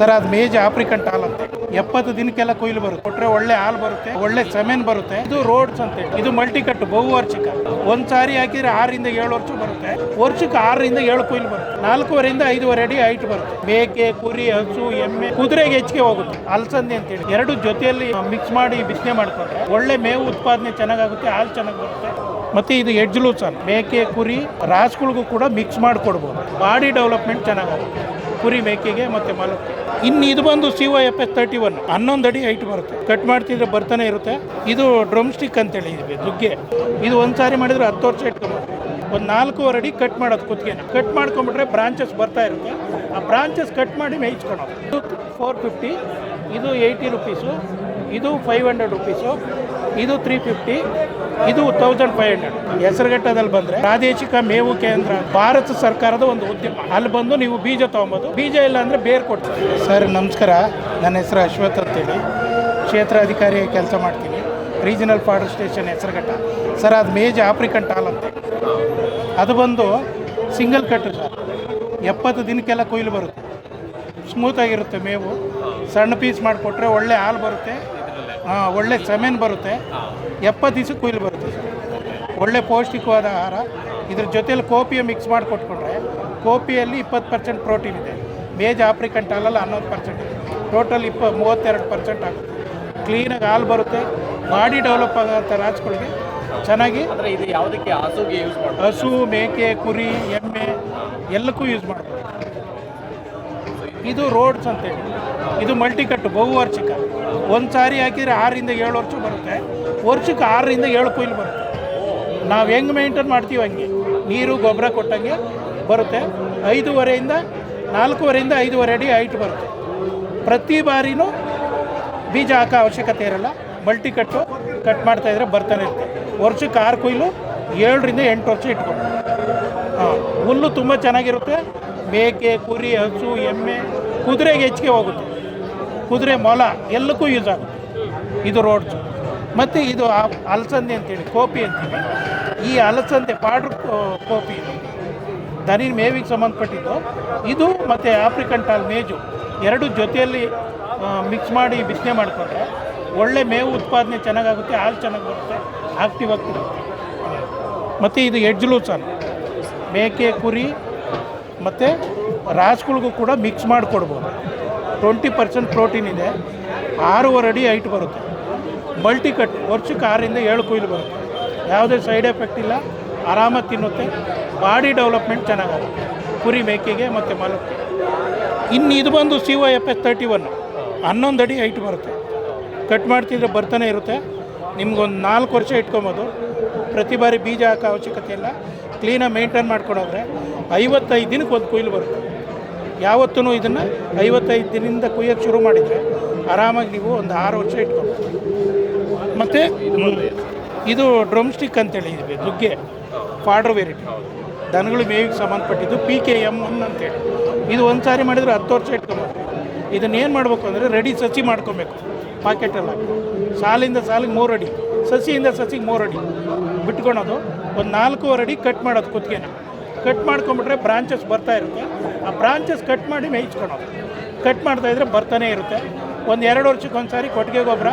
Sir ಅದು ಮೇಜ್ African tall ಅಂತ 70 ದಿನಕ್ಕೆಲ್ಲ ಕೊಯ್ಲು ಬರುತ್ತೆ. ಕೊಟ್ರೆ ಒಳ್ಳೆ ಹಾಲು ಬರುತ್ತೆ, ಒಳ್ಳೆ ಸೆಮೆನ್ ಬರುತ್ತೆ. ಇದು ರೋಡ್ಸ್ ಅಂತ ಇದು ಮಲ್ಟಿ ಕಟ್ ಬಹುವಾರ್ಷಿಕ. ಒಂದ್ ಸಾರಿ ಹಾಕಿದ್ರೆ 6 ರಿಂದ 7 ವರ್ಷ ಬರುತ್ತೆ. ವರ್ಷಕ್ಕೆ 6 ರಿಂದ 7 ಕೊಯ್ಲು ಬರುತ್ತೆ. 4.5 ರಿಂದ 5.5 ಅಡಿ ಹೈಟ್ ಬರುತ್ತೆ. ಮೇಕೆ, ಕುರಿ, ಹಸು, ಎಮ್ಮೆ, ಕುದುರೆಗೆ ಹೆಚ್ಚಿಗೆ ಹೋಗುತ್ತೆ. ಅಲಸಂದೆ ಅಂತೇಳಿ ಎರಡು ಜೊತೆಯಲ್ಲಿ ಮಿಕ್ಸ್ ಮಾಡಿ ಬಿತ್ತನೆ ಮಾಡ್ಕೊಂಡ್ರೆ ಒಳ್ಳೆ ಮೇವು ಉತ್ಪಾದನೆ ಚೆನ್ನಾಗುತ್ತೆ, ಹಾಲು ಚೆನ್ನಾಗಿ ಬರುತ್ತೆ. ಮತ್ತೆ ಇದು ಎಡ್ಜ್ ಲೂಸ್ ಅಂತ ಮೇಕೆ, ಕುರಿ, ರಾಸುಗಳಿಗೂ ಕೂಡ ಮಿಕ್ಸ್ ಮಾಡಿ ಕೊಡ್ಬೋದು. ಬಾಡಿ ಡೆವಲಪ್ಮೆಂಟ್ ಚೆನ್ನಾಗುತ್ತೆ ಕುರಿ, ಮೇಕೆಗೆ ಮತ್ತೆ ಮಲಕ್ಕೆ. ಇನ್ನು ಇದು ಬಂದು CYFS 31 11 ಅಡಿ ಹೈಟ್ ಬರುತ್ತೆ. ಕಟ್ ಮಾಡ್ತಿದ್ರೆ ಬರ್ತಾನೆ ಇರುತ್ತೆ. ಇದು ಡ್ರಮ್ ಸ್ಟಿಕ್ ಅಂತೇಳಿ ದುಗ್ಗೆ. ಇದು ಒಂದ್ಸಾರಿ ಮಾಡಿದ್ರೆ 10 ವರ್ಷ ಇಟ್ಕೊಂಡ್ಬಿಟ್ಟು ಒಂದು 4.5 ಅಡಿ ಕಟ್ ಮಾಡೋದು. ಕುತ್ತಿಗೆನ ಕಟ್ ಮಾಡ್ಕೊಂಡ್ಬಿಟ್ರೆ ಬ್ರಾಂಚಸ್ ಬರ್ತಾ ಇರುತ್ತೆ. ಆ ಬ್ರಾಂಚಸ್ ಕಟ್ ಮಾಡಿ ಮೇಯಿಸ್ಕೊಳೋದು. ಇದು 450, ಇದು 80 ರುಪೀಸು, ಇದು 500 ರುಪೀಸು, ಇದು 350, ಇದು 1500. ಹೆಸರುಘಟ್ಟದಲ್ಲಿ ಬಂದ್ರೆ ಪ್ರಾದೇಶಿಕ ಮೇವು ಕೇಂದ್ರ ಭಾರತ ಸರ್ಕಾರದ ಒಂದು ಉದ್ಯಮ. ಅಲ್ಲಿ ಬಂದು ನೀವು ಬೀಜ ತಗೊಬೋದು. ಬೀಜ ಇಲ್ಲ ಅಂದ್ರೆ ಬೇರೆ ಕೊಡ್ತೀವಿ. ಸರ್ ನಮಸ್ಕಾರ, ನನ್ನ ಹೆಸರು ಅಶ್ವಥ್ ಅಂತೇಳಿ, ಕ್ಷೇತ್ರಾಧಿಕಾರಿಯಾಗಿ ಕೆಲಸ ಮಾಡ್ತೀನಿ. Regional forest station Hesaraghatta. Sir ಅದು ಮೇಜ್ ಆಫ್ರಿಕನ್ ಟಾಲ್ ಅಂತ ಅದು ಬಂದು ಸಿಂಗಲ್ ಕಟ್ಟು ಸರ್. 70 ದಿನಕ್ಕೆಲ್ಲ ಕೊಯ್ಲು ಬರುತ್ತೆ. ಸ್ಮೂತಾಗಿರುತ್ತೆ ಮೇವು. ಸಣ್ಣ ಪೀಸ್ ಮಾಡಿಕೊಟ್ರೆ ಒಳ್ಳೆ ಹಾಲು ಬರುತ್ತೆ, ಒಳ್ಳೆ ಸೆಮೆನ್ ಬರುತ್ತೆ. 70 ದಿವಸಕ್ಕೆ ಕೊಯ್ಲು ಬರುತ್ತೆ ಸರ್. ಒಳ್ಳೆ ಪೌಷ್ಟಿಕವಾದ ಆಹಾರ. ಇದ್ರ ಜೊತೆಲಿ ಕೋಪಿಯ ಮಿಕ್ಸ್ ಮಾಡಿ ಕೊಟ್ಕೊಂಡ್ರೆ ಕೋಪಿಯಲ್ಲಿ 20% ಪ್ರೋಟೀನ್ ಇದೆ. ಮೇಜ್ ಆಫ್ರಿಕನ್ ಟಾಲಲ್ಲಿ 11% ಇದೆ. ಟೋಟಲ್ 32% ಆಗುತ್ತೆ. ಕ್ಲೀನಾಗಿ ಹಾಲು ಬರುತ್ತೆ. ಬಾಡಿ ಡೆವಲಪ್ ಆಗೋಂಥ ರಾಸುಗಳಿಗೆ ಚೆನ್ನಾಗಿ. ಇದು ಯಾವುದಕ್ಕೆ? ಹಸುಗೆ ಯೂಸ್ ಮಾಡ್ಬೋದು. ಹಸು, ಮೇಕೆ, ಕುರಿ, ಎಮ್ಮೆ ಎಲ್ಲಕ್ಕೂ ಯೂಸ್ ಮಾಡ್ಬೋದು. ಇದು ರೋಡ್ಸ್ ಅಂತೇಳಿ ಇದು ಮಲ್ಟಿ ಕಟ್ಟು ಬಹುವಾರ್ಷಿಕ. ಒಂದು ಸಾರಿ ಹಾಕಿದರೆ 6 ರಿಂದ 7 ವರ್ಷ ಬರುತ್ತೆ. ವರ್ಷಕ್ಕೆ 6 ರಿಂದ 7 ಕೊಯ್ಲು ಬರುತ್ತೆ. ನಾವು ಹೆಂಗೆ ಮೇಂಟೈನ್ ಮಾಡ್ತೀವಿ ಹಂಗೆ ನೀರು ಗೊಬ್ಬರ ಕೊಟ್ಟಂಗೆ ಬರುತ್ತೆ. 4.5 ರಿಂದ 5.5 ಅಡಿ ಹೈಟ್ ಬರುತ್ತೆ. ಪ್ರತಿ ಬಾರಿನೂ ಬೀಜ ಹಾಕೋ ಅವಶ್ಯಕತೆ ಇರಲ್ಲ. ಮಲ್ಟಿ ಕಟ್ಟು ಕಟ್ ಮಾಡ್ತಾಯಿದ್ರೆ ಬರ್ತಾನೆ ಇರುತ್ತೆ. ವರ್ಷಕ್ಕೆ 6 ಕೊಯ್ಲು, 7 ರಿಂದ 8 ವರ್ಷ ಇಟ್ಕೊಂಡು. ಹುಲ್ಲು ತುಂಬ ಚೆನ್ನಾಗಿರುತ್ತೆ. ಮೇಕೆ, ಕುರಿ, ಹಸು, ಎಮ್ಮೆ, ಕುದುರೆಗೆ ಹೆಚ್ಚಿಗೆ ಹೋಗುತ್ತೆ. ಕುದುರೆ, ಮೊಲ ಎಲ್ಲಕ್ಕೂ ಯೂಸ್ ಆಗುತ್ತೆ. ಇದು ರೋಡ್ಸು. ಮತ್ತು ಇದು ಅಲಸಂದೆ ಅಂತೇಳಿ ಕೋಪಿ ಅಂತೀವಿ. ಈ ಅಲಸಂದೆ ಪಾಡ್ರ್ ಕೋಪಿ ಇದು ದನಿನ ಮೇವಿಗೆ ಸಂಬಂಧಪಟ್ಟಿದ್ದು. ಇದು ಮತ್ತು ಆಫ್ರಿಕನ್ ಟಾಲ್ ಮೇಜು ಎರಡು ಜೊತೆಯಲ್ಲಿ ಮಿಕ್ಸ್ ಮಾಡಿ ಬಿತ್ತನೆ ಮಾಡಿಕೊಂಡ್ರೆ ಒಳ್ಳೆ ಮೇವು ಉತ್ಪಾದನೆ ಚೆನ್ನಾಗುತ್ತೆ, ಹಾಲು ಚೆನ್ನಾಗಿ ಬರುತ್ತೆ, ಆಕ್ಟಿವ್ ಆಗ್ತಿರುತ್ತೆ. ಮತ್ತು ಇದು ಎಡ್ಜ್ ಲೂಸ್ ಅಂತ ಮೇಕೆ, ಕುರಿ ಮತ್ತು ರಾಸುಗಳಿಗೂ ಕೂಡ ಮಿಕ್ಸ್ ಮಾಡಿ ಕೊಡ್ಬೋದು. 20% ಪ್ರೋಟೀನ್ ಇದೆ. 6.5 ಅಡಿ ಹೈಟ್ ಬರುತ್ತೆ. ಮಲ್ಟಿ ಕಟ್ ವರ್ಷಕ್ಕೆ 6 ರಿಂದ 7 ಕೊಯ್ಲು ಬರುತ್ತೆ. ಯಾವುದೇ ಸೈಡ್ ಎಫೆಕ್ಟ್ ಇಲ್ಲ. ಆರಾಮಾಗಿ ತಿನ್ನುತ್ತೆ. ಬಾಡಿ ಡೆವಲಪ್ಮೆಂಟ್ ಚೆನ್ನಾಗುತ್ತೆ ಕುರಿ, ಮೇಕೆಗೆ ಮತ್ತು ಮಲಕ್ಕೆ. ಇನ್ನು ಇದು ಬಂದು CYFS 31 11 ಅಡಿ ಹೈಟ್ ಬರುತ್ತೆ. ಕಟ್ ಮಾಡ್ತಿದ್ರೆ ಬರ್ತಾನೆ ಇರುತ್ತೆ. ನಿಮ್ಗೊಂದು 4 ವರ್ಷ ಇಟ್ಕೊಬೋದು. ಪ್ರತಿ ಬಾರಿ ಬೀಜ ಹಾಕೋ ಅವಶ್ಯಕತೆ ಇಲ್ಲ. ಕ್ಲೀನಾಗಿ ಮೇಂಟೈನ್ ಮಾಡ್ಕೊಂಡೋದ್ರೆ 55 ದಿನಕ್ಕೆ ಒಂದು ಕೊಯ್ಲು ಬರುತ್ತೆ. ಯಾವತ್ತೂ ಇದನ್ನು 55 ದಿನದಿಂದ ಕುಯ್ಯೋಕ್ಕೆ ಶುರು ಮಾಡಿದರೆ ಆರಾಮಾಗಿ ನೀವು ಒಂದು 6 ವರ್ಷ ಇಟ್ಕೊಬೋದು. ಮತ್ತು ಇದು ಡ್ರಮ್ ಸ್ಟಿಕ್ ಅಂತೇಳಿ ದುಗ್ಗೆ ಪಾಡ್ರ್ ವೆರೈಟಿ. ದನಗಳು ಮೇವಿಗೆ ಸಂಬಂಧಪಟ್ಟಿದ್ದು PKM1 ಅಂತೇಳಿ. ಇದು ಒಂದು ಸಾರಿ ಮಾಡಿದರೆ 10 ವರ್ಷ ಇಟ್ಕೊಬೋದು. ಇದನ್ನೇನು ಮಾಡಬೇಕು ಅಂದರೆ ರೆಡಿ ಸಸಿ ಮಾಡ್ಕೊಬೇಕು. ಪಾಕೆಟಲ್ಲಿ ಹಾಕಿ ಸಾಲಿಂದ ಸಾಲಿಗೆ 3 ಅಡಿ, ಸಸಿಯಿಂದ ಸಸಿಗೆ 3 ಅಡಿ ಬಿಟ್ಕೊಳೋದು. ಒಂದು 4.5 ಅಡಿ ಕಟ್ ಮಾಡೋದು. ಕುತ್ತಿಗೆನ ಕಟ್ ಮಾಡ್ಕೊಂಬಿಟ್ರೆ ಬ್ರಾಂಚಸ್ ಬರ್ತಾ ಇರುತ್ತೆ. ಆ ಬ್ರಾಂಚಸ್ ಕಟ್ ಮಾಡಿ ಮೇಯಿಸ್ಕೊಳೋದು. ಕಟ್ ಮಾಡ್ತಾಯಿದ್ರೆ ಬರ್ತಾನೆ ಇರುತ್ತೆ. ಒಂದು 2 ವರ್ಷಕ್ಕೆ ಒಂದು ಸಾರಿ ಕೊಟ್ಟಿಗೆ ಗೊಬ್ಬರ,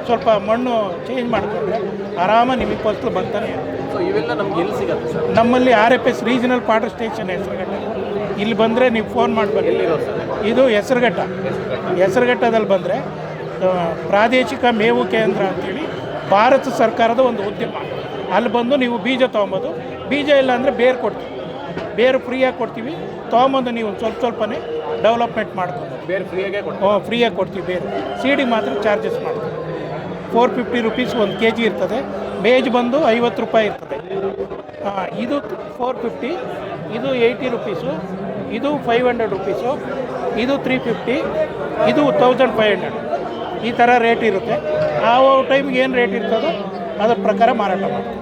ಸ್ವಲ್ಪ ಮಣ್ಣು ಚೇಂಜ್ ಮಾಡಿಕೊಂಡ್ರೆ ಆರಾಮಾಗಿ ನಿಮಗೆ ಫಸಲು ಬರ್ತಾನೆ ಇರುತ್ತೆ. ಸೊ ಇವೆಲ್ಲ ನಮ್ಗೆ ಎಲ್ಲಿ ಸಿಗುತ್ತೆ ಸರ್? ನಮ್ಮಲ್ಲಿ RFS regional forest station Hesaraghatta. ಇಲ್ಲಿ ಬಂದರೆ ನೀವು ಫೋನ್ ಮಾಡಬೇಕು. ಇದು ಹೆಸರುಘಟ್ಟದಲ್ಲಿ ಬಂದರೆ ಪ್ರಾದೇಶಿಕ ಮೇವು ಕೇಂದ್ರ ಅಂತೇಳಿ ಭಾರತ ಸರ್ಕಾರದ ಒಂದು ಉದ್ಯಮ. ಅಲ್ಲಿ ಬಂದು ನೀವು ಬೀಜ ತೊಗೊಬೋದು. ಬೀಜ ಇಲ್ಲ ಅಂದರೆ ಬೇರು ಕೊಡ್ತೀವಿ. ಬೇರು ಫ್ರೀಯಾಗಿ ಕೊಡ್ತೀವಿ. ತೊಗೊಂಬಂದು ನೀವು ಸ್ವಲ್ಪನೇ ಡೆವಲಪ್ಮೆಂಟ್ ಮಾಡ್ಬೋದು. ಬೇರೆ ಫ್ರೀಯಾಗೆ ಫ್ರೀಯಾಗಿ ಕೊಡ್ತೀವಿ. ಬೇರು ಸೀಡಿಗೆ ಮಾತ್ರ ಚಾರ್ಜಸ್ ಮಾಡ್ತೀವಿ. 450 ರುಪೀಸ್ 1 kg ಇರ್ತದೆ. ಮೇಜ್ ಬಂದು 50 ರೂಪಾಯಿ ಇರ್ತದೆ. ಇದು 450, ಇದು 80 ರುಪೀಸು, ಇದು 500 ರುಪೀಸು, ಇದು 350, ಇದು 1500. ಈ ಥರ ರೇಟ್ ಇರುತ್ತೆ. ಆ ಟೈಮ್ಗೆ ಏನು ರೇಟ್ ಇರ್ತದೋ ಅದರ ಪ್ರಕಾರ ಮಾರಾಟ ಮಾಡ್ತೀವಿ.